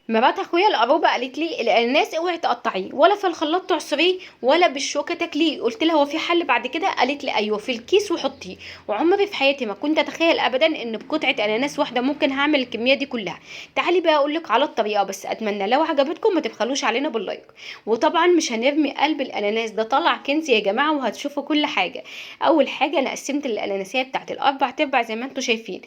مرات اخويا القروبه قالت لي الاناناس اوعي تقطعيه ولا في الخلاط تعصريه ولا بالشوكه تاكليه. قلت لها هو في حل بعد كده؟ قالت لي ايوه، في الكيس وحطيه. وعمري في حياتي ما كنت اتخيل ابدا ان بقطعه اناناس واحده ممكن هعمل الكميه دي كلها. تعالي بقى اقول لك على الطريقه، بس اتمنى لو عجبتكم ما تبخلوش علينا باللايك. وطبعا مش هنرمي قلب الاناناس ده، طلع كنز يا جماعه وهتشوفوا كل حاجه. اول حاجه انا قسمت الاناناسيه بتاعت الاربع تربع زي ما انتم شايفين.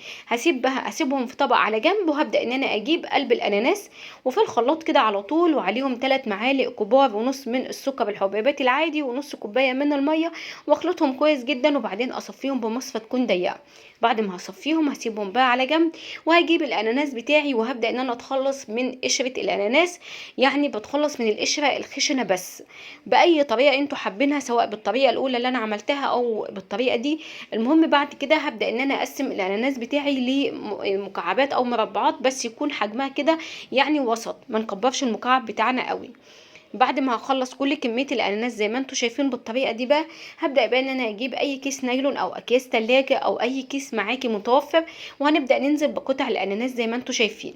هسيبهم في طبق على جنب، وهبدا ان انا اجيب قلب الاناناس وفي الخلاط كده على طول، وعليهم 3 معالق كبار ونص من السكر الحبيبات العادي ونص كوبايه من الميه، واخلطهم كويس جدا وبعدين اصفيهم بمصفى تكون ضيقه. بعد ما هصفيهم هسيبهم بقى على جنب، وهجيب الاناناس بتاعي وهبدا ان انا اتخلص من قشره الاناناس. يعني بتخلص من القشره الخشنه بس، باي طريقه انتوا حابينها، سواء بالطريقه الاولى اللي انا عملتها او بالطريقه دي. المهم بعد كده هبدا ان انا اقسم الاناناس بتاعي لمكعبات او مربعات، بس يكون حجمها كده يعني وسط، ما نكبرش المكعب بتاعنا قوي. بعد ما هخلص كل كميه الاناناس زي ما انتم شايفين بالطريقه دي بقى، هبدا بقى ان انا اجيب اي كيس نايلون او اكياس تلاجة او اي كيس معاكي متوفر، وهنبدا ننزل بقطع الاناناس زي ما انتم شايفين.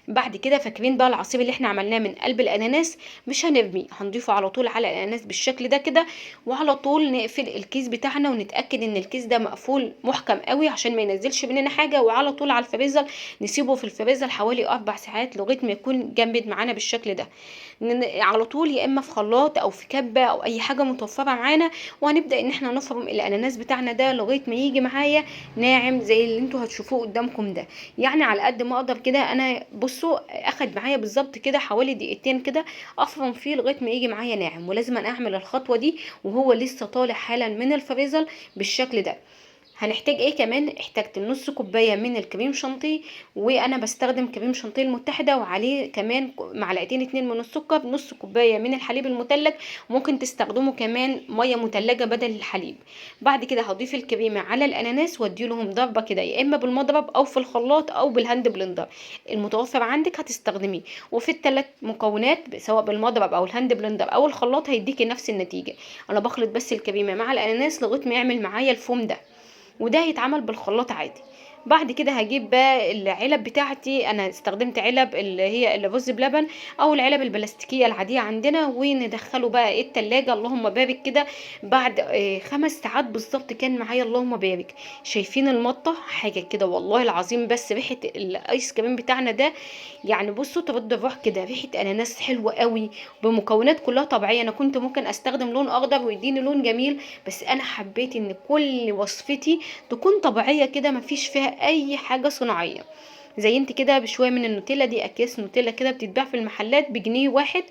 بعد كده فاكرين بقى العصير اللي احنا عملناه من قلب الاناناس؟ مش هنرميه، هنضيفه على طول على الاناناس بالشكل ده كده. وعلى طول نقفل الكيس بتاعنا ونتاكد ان الكيس ده مقفول محكم قوي عشان ما ينزلش مننا حاجه، وعلى طول على الفريزر. نسيبه في الفريزر حوالي 4 ساعات لغايه ما يكون جمد معانا بالشكل ده. على طول يا اما في خلاط او في كبه او اي حاجه متوفره معانا. وهنبدا ان احنا نفرم الاناناس بتاعنا ده لغايه ما يجي معايا ناعم زي اللي انتوا هتشوفوه قدامكم ده. يعني على قد ما اقدر كده انا، بصوا اخد معايا بالظبط كده حوالي دقيقتين كده افرم فيه لغايه ما يجي معايا ناعم. ولازم أنا اعمل الخطوه دي وهو لسه طالع حالا من الفريزر بالشكل ده. هنحتاج ايه كمان؟ احتاجت نص كوبايه من الكريم شانتيه، وانا بستخدم كريم شانتيه المتحده، وعليه كمان معلقتين 2 من السكر، نص كوبايه من الحليب المتلج. ممكن تستخدموا كمان ميه متلجه بدل الحليب. بعد كده هضيف الكريمه على الاناناس واديلهم ضربه كده، يا اما بالمضرب او في الخلاط او بالهاند بلندر، المتوفر عندك هتستخدميه. وفي الثلاث مكونات سواء بالمضرب او الهاند بلندر او الخلاط هيديكي نفس النتيجه. انا بخلط بس الكريمه مع الاناناس لغايه ما يعمل معايا الفوم ده، وده هيتعمل بالخلاط عادي. بعد كده هجيب بقى العلب بتاعتي، انا استخدمت علب اللي هي الرز بلبن او العلب البلاستيكيه العاديه عندنا، وندخله بقى ايه التلاجة. اللهم بارك كده. بعد 5 ساعات بالظبط كان معايا، اللهم بارك. شايفين المطه حاجه كده والله العظيم، بس ريحه الايس كريم بتاعنا ده يعني بصوا ترد الروح كده، ريحه اناناس حلوه قوي بمكونات كلها طبيعيه. انا كنت ممكن استخدم لون اخضر ويديني لون جميل، بس انا حبيت ان كل وصفتي تكون طبيعية كده، مفيش فيها اي حاجة صناعية. زي انت كده بشوية من النوتيلا، دي اكياس نوتيلا كده بتتباع في المحلات بجنيه واحد.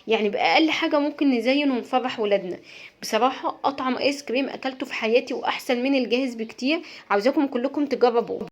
يعني بأقل حاجة ممكن نزين ونفرح ولادنا. بصراحة اطعم ايس كريم اكلته في حياتي واحسن من الجاهز بكتير. عاوزاكم كلكم تجربوه.